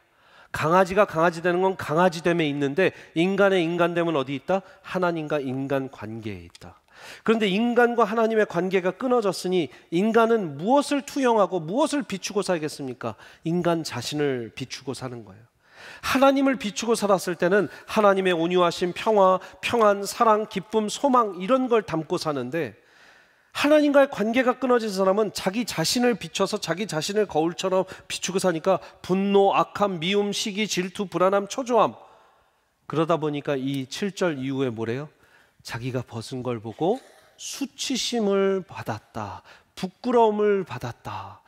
강아지가 강아지 되는 건 강아지됨에 있는데, 인간의 인간됨은 어디 있다? 하나님과 인간 관계에 있다. 그런데 인간과 하나님의 관계가 끊어졌으니 인간은 무엇을 투영하고 무엇을 비추고 살겠습니까? 인간 자신을 비추고 사는 거예요. 하나님을 비추고 살았을 때는 하나님의 온유하심, 평화, 평안, 사랑, 기쁨, 소망, 이런 걸 담고 사는데, 하나님과의 관계가 끊어진 사람은 자기 자신을 비춰서 자기 자신을 거울처럼 비추고 사니까 분노, 악함, 미움, 시기, 질투, 불안함, 초조함. 그러다 보니까 이 7절 이후에 뭐래요? 자기가 벗은 걸 보고 수치심을 받았다, 부끄러움을 받았다.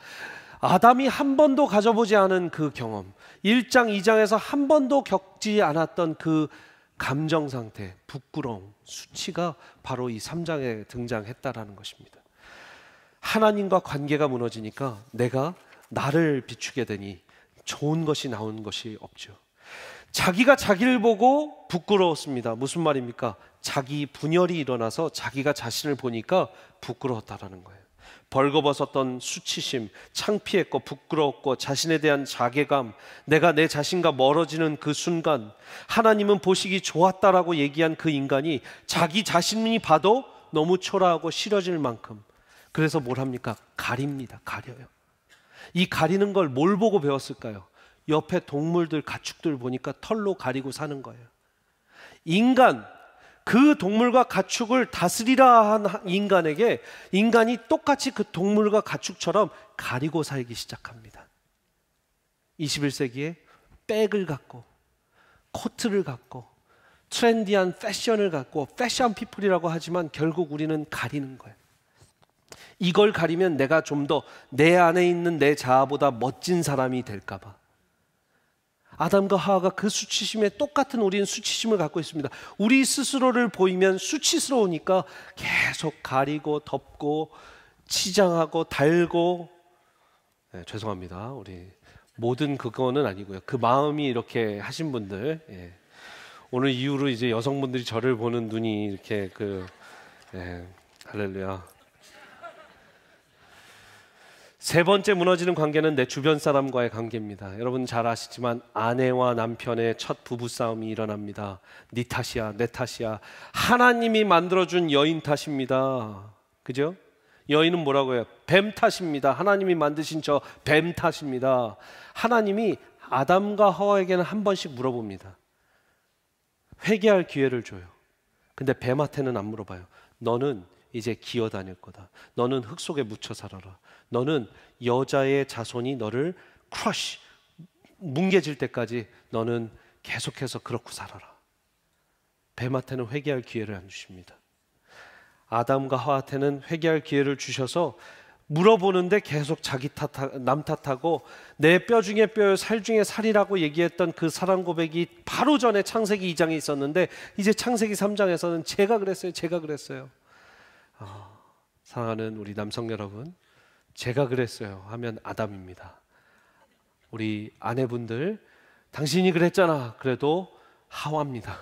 아담이 한 번도 가져보지 않은 그 경험, 1장, 2장에서 한 번도 겪지 않았던 그 감정 상태, 부끄러움, 수치가 바로 이 3장에 등장했다라는 것입니다. 하나님과 관계가 무너지니까 내가 나를 비추게 되니 좋은 것이 나온 것이 없죠. 자기가 자기를 보고 부끄러웠습니다. 무슨 말입니까? 자기 분열이 일어나서 자기가 자신을 보니까 부끄러웠다라는 거예요. 벌거벗었던 수치심, 창피했고 부끄러웠고 자신에 대한 자괴감, 내가 내 자신과 멀어지는 그 순간, 하나님은 보시기 좋았다라고 얘기한 그 인간이 자기 자신이 봐도 너무 초라하고 싫어질 만큼, 그래서 뭘 합니까? 가립니다. 가려요. 이 가리는 걸 뭘 보고 배웠을까요? 옆에 동물들, 가축들 보니까 털로 가리고 사는 거예요. 인간, 그 동물과 가축을 다스리라 한 인간에게 인간이 똑같이 그 동물과 가축처럼 가리고 살기 시작합니다. 21세기에 백을 갖고, 코트를 갖고, 트렌디한 패션을 갖고, 패션 피플이라고 하지만 결국 우리는 가리는 거예요. 이걸 가리면 내가 좀 더 내 안에 있는 내 자아보다 멋진 사람이 될까 봐. 아담과 하와가 그 수치심에 똑같은 우리는 수치심을 갖고 있습니다. 우리 스스로를 보이면 수치스러우니까 계속 가리고 덮고 치장하고 달고, 죄송합니다. 우리 모든 그거는 아니고요. 그 마음이 이렇게 하신 분들, 오늘 이후로 이제 여성분들이 저를 보는 눈이 이렇게 할렐루야. 세 번째 무너지는 관계는 내 주변 사람과의 관계입니다. 여러분 잘 아시지만 아내와 남편의 첫 부부싸움이 일어납니다. 네 탓이야, 내 탓이야. 하나님이 만들어준 여인 탓입니다. 그죠? 여인은 뭐라고 해요? 뱀 탓입니다. 하나님이 만드신 저 뱀 탓입니다. 하나님이 아담과 하와에게는 한 번씩 물어봅니다. 회개할 기회를 줘요. 근데 뱀한테는 안 물어봐요. 너는 이제 기어다닐 거다. 너는 흙 속에 묻혀 살아라. 너는 여자의 자손이 너를 크러쉬, 뭉개질 때까지 너는 계속해서 그렇고 살아라. 뱀한테는 회개할 기회를 안 주십니다. 아담과 하와한테는 회개할 기회를 주셔서 물어보는데 계속 자기 남 탓하고 내 뼈 중에 뼈요 살 중에 살이라고 얘기했던 그 사랑 고백이 바로 전에 창세기 2장에 있었는데 이제 창세기 3장에서는 제가 그랬어요. 사랑하는 우리 남성 여러분, 제가 그랬어요 하면 아담입니다. 우리 아내분들, 당신이 그랬잖아 그래도 하와입니다.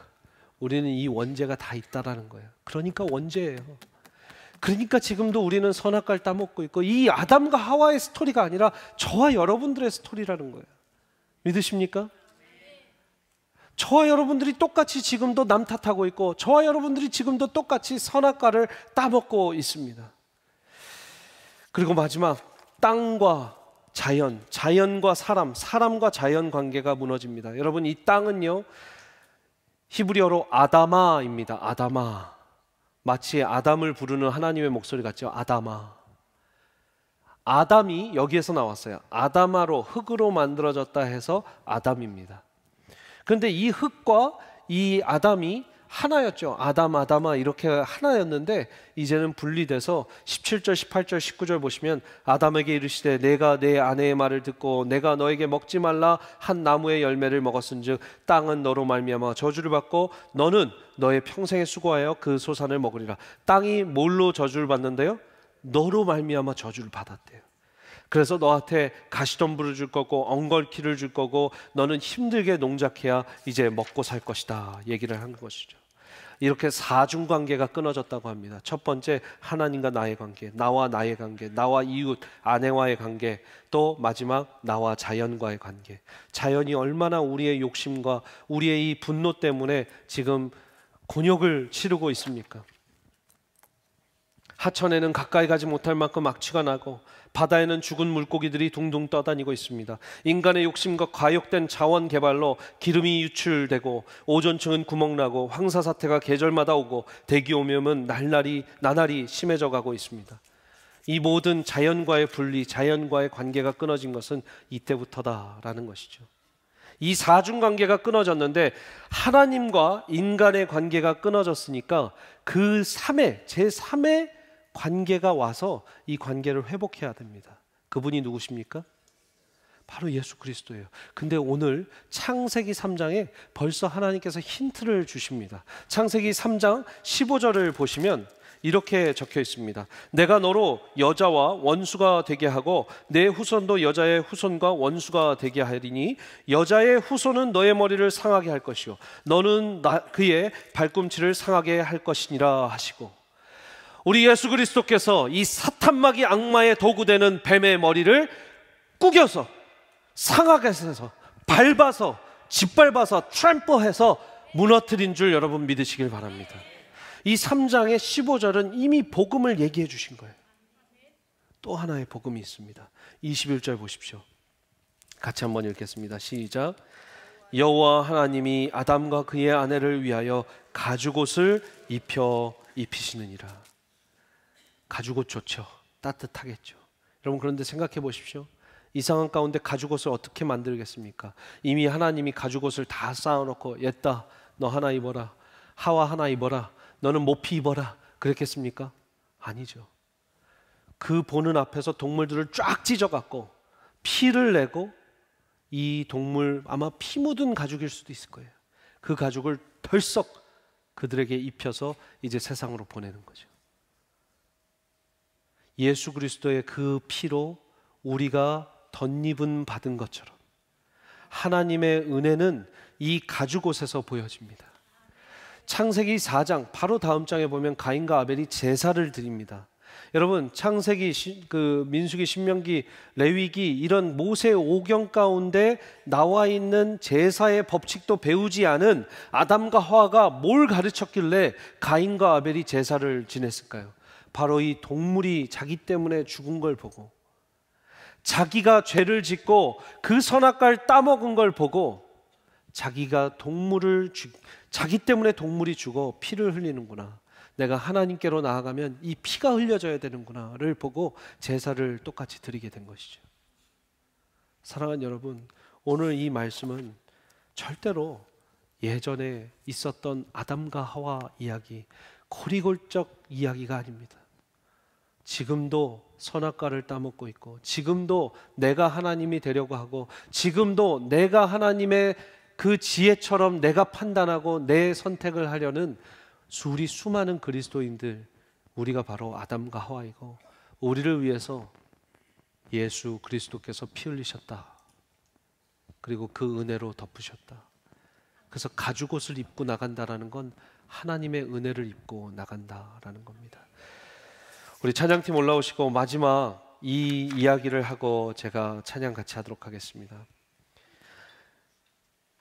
우리는 이 원죄가 다 있다라는 거예요. 그러니까 원죄예요. 그러니까 지금도 우리는 선악과를 따먹고 있고, 이 아담과 하와의 스토리가 아니라 저와 여러분들의 스토리라는 거예요. 믿으십니까? 저와 여러분들이 똑같이 지금도 남 탓하고 있고, 저와 여러분들이 지금도 똑같이 선악과를 따먹고 있습니다. 그리고 마지막, 땅과 자연, 자연과 사람, 사람과 자연 관계가 무너집니다. 여러분, 이 땅은요 히브리어로 아다마입니다. 아다마. 마치 아담을 부르는 하나님의 목소리 같죠. 아다마. 아담이 여기에서 나왔어요. 아다마로, 흙으로 만들어졌다 해서 아담입니다. 그런데 이 흙과 이 아담이 하나였죠. 아담아 이렇게 하나였는데 이제는 분리돼서 17절, 18절, 19절 보시면 아담에게 이르시되 내가 내 아내의 말을 듣고 내가 너에게 먹지 말라 한 나무의 열매를 먹었은즉 땅은 너로 말미암아 저주를 받고 너는 너의 평생에 수고하여 그 소산을 먹으리라. 땅이 뭘로 저주를 받는데요? 너로 말미암아 저주를 받았대요. 그래서 너한테 가시덤불을 줄 거고 엉겅퀴를 줄 거고 너는 힘들게 농작해야 이제 먹고 살 것이다 얘기를 하는 것이죠. 이렇게 사중관계가 끊어졌다고 합니다. 첫 번째, 하나님과 나의 관계, 나와 나의 관계, 나와 이웃, 아내와의 관계, 또 마지막 나와 자연과의 관계. 자연이 얼마나 우리의 욕심과 우리의 이 분노 때문에 지금 곤욕을 치르고 있습니까? 하천에는 가까이 가지 못할 만큼 악취가 나고 바다에는 죽은 물고기들이 둥둥 떠다니고 있습니다. 인간의 욕심과 과욕된 자원 개발로 기름이 유출되고 오존층은 구멍나고 황사사태가 계절마다 오고 대기 오염은 나날이 심해져 가고 있습니다. 이 모든 자연과의 분리, 자연과의 관계가 끊어진 것은 이때부터다라는 것이죠. 이 사중관계가 끊어졌는데 하나님과 인간의 관계가 끊어졌으니까 그 제3의 관계가 와서 이 관계를 회복해야 됩니다. 그분이 누구십니까? 바로 예수 그리스도예요. 근데 오늘 창세기 3장에 벌써 하나님께서 힌트를 주십니다. 창세기 3장 15절을 보시면 이렇게 적혀 있습니다. 내가 너로 여자와 원수가 되게 하고 내 후손도 여자의 후손과 원수가 되게 하리니 여자의 후손은 너의 머리를 상하게 할 것이요 너는 그의 발꿈치를 상하게 할 것이니라 하시고, 우리 예수 그리스도께서 이 사탄마귀 악마의 도구되는 뱀의 머리를 구겨서 상하게 해서 밟아서 짓밟아서 트램퍼해서 무너뜨린 줄 여러분 믿으시길 바랍니다. 이 3장의 15절은 이미 복음을 얘기해 주신 거예요. 또 하나의 복음이 있습니다. 21절 보십시오. 같이 한번 읽겠습니다. 시작. 여호와 하나님이 아담과 그의 아내를 위하여 가죽옷을 입히시느니라. 가죽옷 좋죠. 따뜻하겠죠. 여러분 그런데 생각해 보십시오. 이 상황 가운데 가죽옷을 어떻게 만들겠습니까? 이미 하나님이 가죽옷을 다 쌓아놓고 옛다 너 하나 입어라, 하와 하나 입어라, 너는 모피 입어라 그랬겠습니까? 아니죠. 그 보는 앞에서 동물들을 쫙 찢어갖고 피를 내고 이 동물 아마 피 묻은 가죽일 수도 있을 거예요. 그 가죽을 덜썩 그들에게 입혀서 이제 세상으로 보내는 거죠. 예수 그리스도의 그 피로 우리가 덧입음 받은 것처럼 하나님의 은혜는 이 가죽옷에서 보여집니다. 창세기 4장 바로 다음 장에 보면 가인과 아벨이 제사를 드립니다. 여러분 창세기, 민수기, 신명기, 레위기 이런 모세 오경 가운데 나와 있는 제사의 법칙도 배우지 않은 아담과 하와가 뭘 가르쳤길래 가인과 아벨이 제사를 지냈을까요? 바로 이 동물이 자기 때문에 죽은 걸 보고 자기가 죄를 짓고 그 선악과를 따먹은 걸 보고 자기가 자기 때문에 동물이 죽어 피를 흘리는구나, 내가 하나님께로 나아가면 이 피가 흘려져야 되는구나를 보고 제사를 똑같이 드리게 된 것이죠. 사랑하는 여러분, 오늘 이 말씀은 절대로 예전에 있었던 아담과 하와 이야기, 고리골적 이야기가 아닙니다. 지금도 선악과를 따먹고 있고, 지금도 내가 하나님이 되려고 하고, 지금도 내가 하나님의 그 지혜처럼 내가 판단하고 내 선택을 하려는 우리 수많은 그리스도인들, 우리가 바로 아담과 하와이고 우리를 위해서 예수 그리스도께서 피 흘리셨다. 그리고 그 은혜로 덮으셨다. 그래서 가죽옷을 입고 나간다라는 건 하나님의 은혜를 입고 나간다라는 겁니다. 우리 찬양팀 올라오시고 마지막 이 이야기를 하고 제가 찬양 같이 하도록 하겠습니다.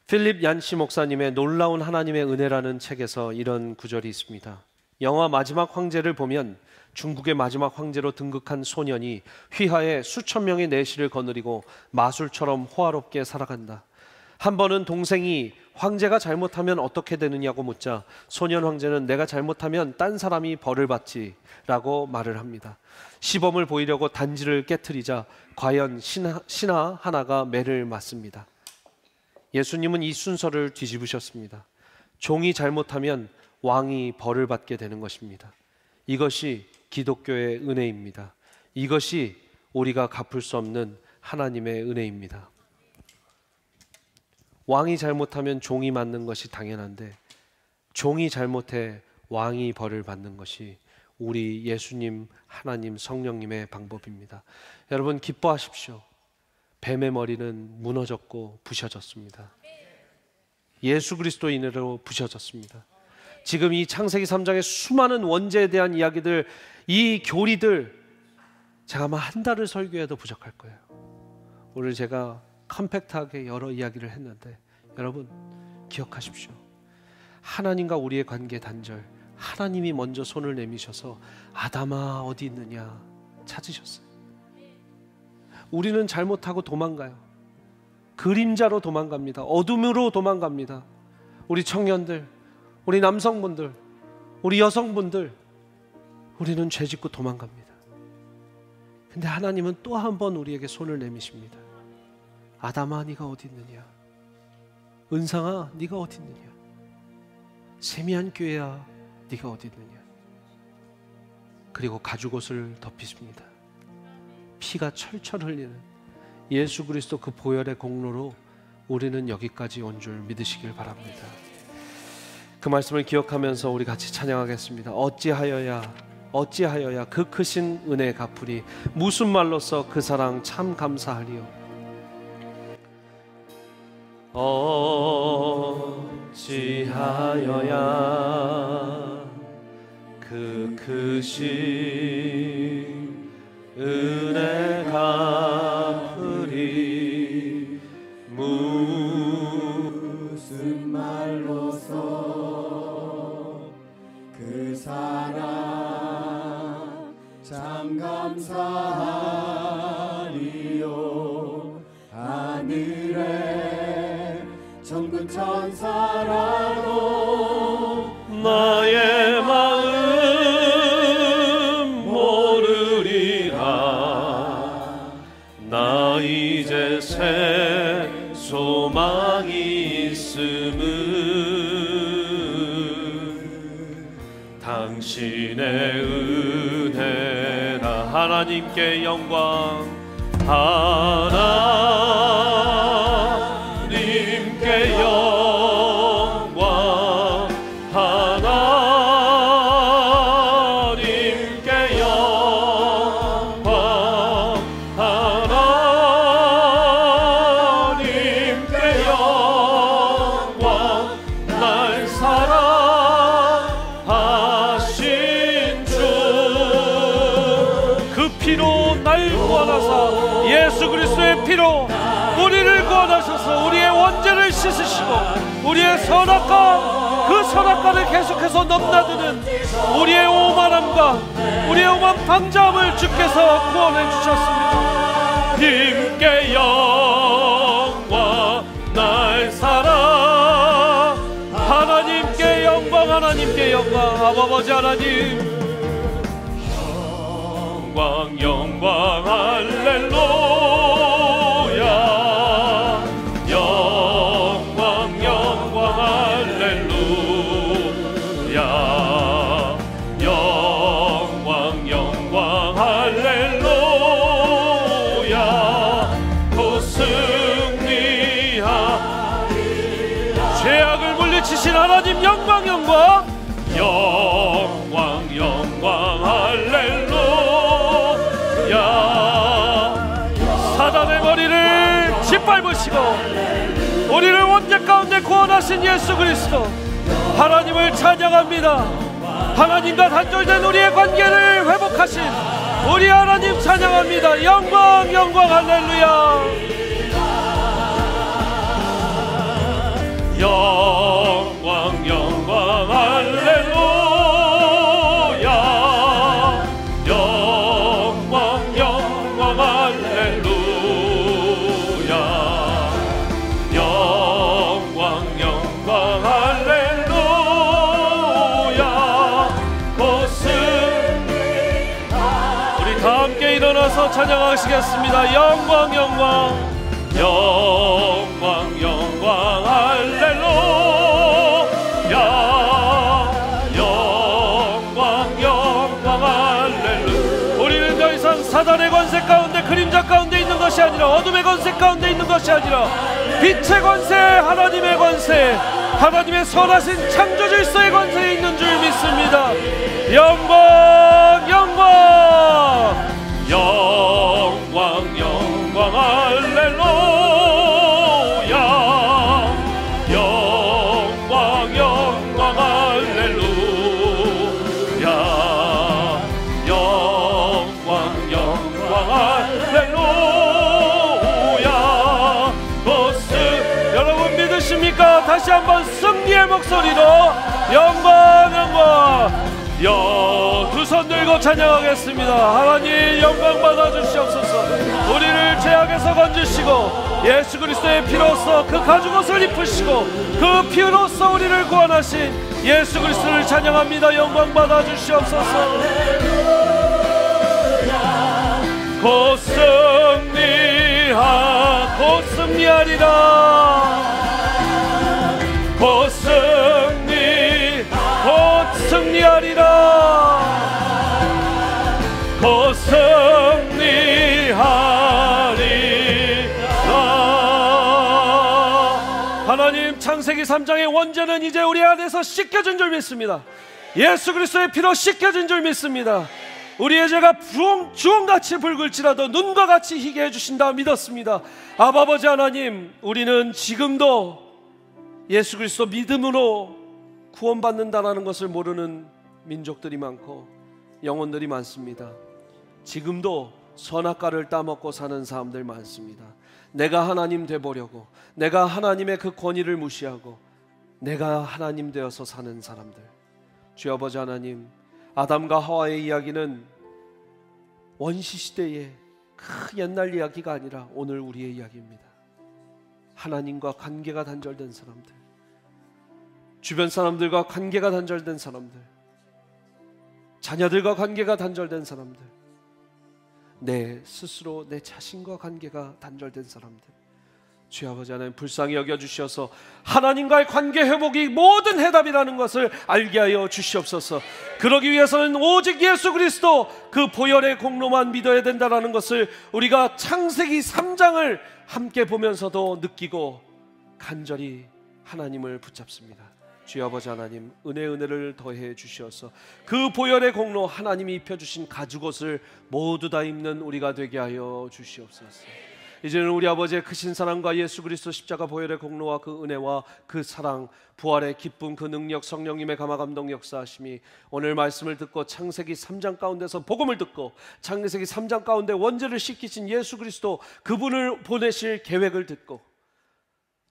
필립 얀시 목사님의 놀라운 하나님의 은혜라는 책에서 이런 구절이 있습니다. 영화 마지막 황제를 보면 중국의 마지막 황제로 등극한 소년이 휘하에 수천 명의 내시를 거느리고 마술처럼 호화롭게 살아간다. 한 번은 동생이 황제가 잘못하면 어떻게 되느냐고 묻자 소년 황제는 내가 잘못하면 딴 사람이 벌을 받지 라고 말을 합니다. 시범을 보이려고 단지를 깨트리자 과연 신하 하나가 매를 맞습니다. 예수님은 이 순서를 뒤집으셨습니다. 종이 잘못하면 왕이 벌을 받게 되는 것입니다. 이것이 기독교의 은혜입니다. 이것이 우리가 갚을 수 없는 하나님의 은혜입니다. 왕이 잘못하면 종이 맞는 것이 당연한데 종이 잘못해 왕이 벌을 받는 것이 우리 예수님, 하나님, 성령님의 방법입니다. 여러분 기뻐하십시오. 뱀의 머리는 무너졌고 부셔졌습니다. 예수 그리스도의 은혜로 부셔졌습니다. 지금 이 창세기 3장의 수많은 원죄에 대한 이야기들, 이 교리들 제가 아마 한 달을 설교해도 부족할 거예요. 오늘 제가 컴팩트하게 여러 이야기를 했는데 여러분 기억하십시오. 하나님과 우리의 관계 단절, 하나님이 먼저 손을 내미셔서 아담아 어디 있느냐 찾으셨어요. 우리는 잘못하고 도망가요. 그림자로 도망갑니다. 어둠으로 도망갑니다. 우리 청년들, 우리 남성분들, 우리 여성분들, 우리는 죄 짓고 도망갑니다. 근데 하나님은 또 한 번 우리에게 손을 내미십니다. 아담아 네가 어디 있느냐, 은상아 네가 어디 있느냐, 세미한 교회야 네가 어디 있느냐. 그리고 가죽옷을 덮이십니다. 피가 철철 흘리는 예수 그리스도 그 보혈의 공로로 우리는 여기까지 온 줄 믿으시길 바랍니다. 그 말씀을 기억하면서 우리 같이 찬양하겠습니다. 어찌하여야 그 크신 은혜 갚으리, 무슨 말로써 그 사랑 참 감사하리요. 어찌하여야 그 크신 은혜 갚으리
무슨 말로서 그 사랑 참 감사하리요. 하늘에 천군 천사라도
나의 마음 모르리라. 나 이제 새 소망이 있음은 당신의 은혜라. 하나님께 영광, 하나님께 영광, 하나님께 영광, 하나님께 영광. 날 사랑하신 주, 그 피로 날 구원하사, 예수 그리스도의 피로 우리를 구원하셔서 우리의 원죄를 씻으시고 우리의 선악과, 그 선악과를 계속해서 넘나드는 우리의 오만함과 우리의 오만 방자함을 주께서 구원해 주셨습니다. 님께 영광, 날 사랑, 하나님께 영광, 하나님께 영광. 아버지 하나님, 영광 영광 할렐루야. 영광 영광 할렐루야. 영광 영광 할렐루야. 또 승리하리라. 죄악을 물리치신 하나님 영광 영광. 영광 영광 할렐루야. 사단의 머리를 짓밟으시고 우리를 원죄 가운데 구원하신 예수 그리스도, 하나님을 찬양합니다. 하나님과 단절된 우리의 관계를 회복하신 우리 하나님 찬양합니다. 영광 영광 할렐루야. 영광 영광 할렐루야. 영광 영광 할렐루야. 영광 영광 할렐루야. 우리 다 함께 일어나서 찬양하시겠습니다. 영광 영광. 영광 영광 할렐루야. 영광 영광 할렐루야. 우리는 더 이상 사단의 권세 가운데, 그림자 가운데 있는 것이 아니라, 어둠의 권세 가운데 있는 것이 아니라 빛의 권세, 하나님의 권세, 하나님의 선하신 창조 질서의 권세에 있는 줄 믿습니다. 영광 영광. 영광 영광 할렐루야. 영광 영광 할렐루야. 영광 영광 할렐루야. 여러분 믿으십니까? 다시 한번 승리의 목소리로 영광 영광. 두 손 들고 찬양하겠습니다. 하나님 영광 받아주시옵소서. 우리를 죄악에서 건지시고 예수 그리스도의 피로써 그 가죽옷을 입으시고 그 피로써 우리를 구원하신 예수 그리스도를 찬양합니다. 영광 받아주시옵소서. 곧 승리하리라. 곧 승리하리라. 곧 승리하리라. 하나님, 창세기 3장의 원죄는 이제 우리 안에서 씻겨진 줄 믿습니다. 예수 그리스도의 피로 씻겨진 줄 믿습니다. 우리의 죄가 주홍같이 붉을지라도 눈과 같이 희게 해주신다 믿었습니다. 아버지 하나님, 우리는 지금도 예수 그리스도 믿음으로 구원받는다는 것을 모르는 민족들이 많고 영혼들이 많습니다. 지금도 선악과를 따먹고 사는 사람들 많습니다. 내가 하나님 되보려고, 내가 하나님의 그 권위를 무시하고 내가 하나님 되어서 사는 사람들. 주여 아버지 하나님, 아담과 하와의 이야기는 원시시대의 그 옛날 이야기가 아니라 오늘 우리의 이야기입니다. 하나님과 관계가 단절된 사람들, 주변 사람들과 관계가 단절된 사람들, 자녀들과 관계가 단절된 사람들, 내 스스로 내 자신과 관계가 단절된 사람들, 주여 아버지 하나님 불쌍히 여겨주셔서 하나님과의 관계 회복이 모든 해답이라는 것을 알게 하여 주시옵소서. 그러기 위해서는 오직 예수 그리스도 그 보혈의 공로만 믿어야 된다는 것을 우리가 창세기 3장을 함께 보면서도 느끼고 간절히 하나님을 붙잡습니다. 주여 아버지 하나님, 은혜를 더해 주시어서 그 보혈의 공로, 하나님이 입혀주신 가죽옷을 모두 다 입는 우리가 되게 하여 주시옵소서. 이제는 우리 아버지의 크신 사랑과 예수 그리스도 십자가 보혈의 공로와 그 은혜와 그 사랑, 부활의 기쁨, 그 능력, 성령님의 감화 감동 역사하심이 오늘 말씀을 듣고 창세기 3장 가운데서 복음을 듣고 창세기 3장 가운데 원죄를 씻기신 예수 그리스도 그분을 보내실 계획을 듣고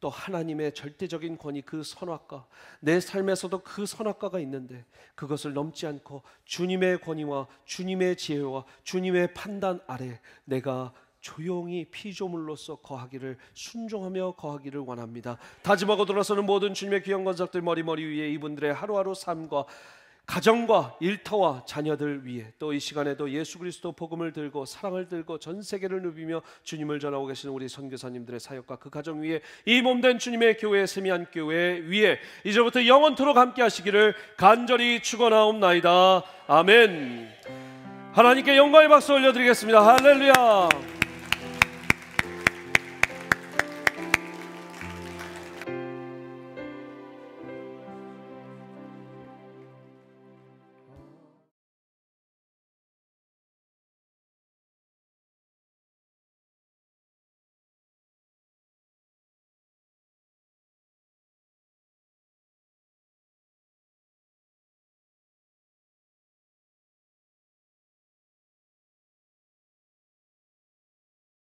또 하나님의 절대적인 권위, 그 선악과, 내 삶에서도 그 선악과가 있는데 그것을 넘지 않고 주님의 권위와 주님의 지혜와 주님의 판단 아래 내가 조용히 피조물로서 거하기를, 순종하며 거하기를 원합니다. 다짐하고 돌아서는 모든 주님의 귀한 권석들 머리 위에 이분들의 하루하루 삶과 가정과 일터와 자녀들 위해 또 이 시간에도 예수 그리스도 복음을 들고 사랑을 들고 전 세계를 누비며 주님을 전하고 계시는 우리 선교사님들의 사역과 그 가정 위에 이 몸된 주님의 교회 세미한 교회 위에 이제부터 영원토록 함께 하시기를 간절히 축원하옵나이다. 아멘. 하나님께 영광의 박수 올려드리겠습니다. 할렐루야.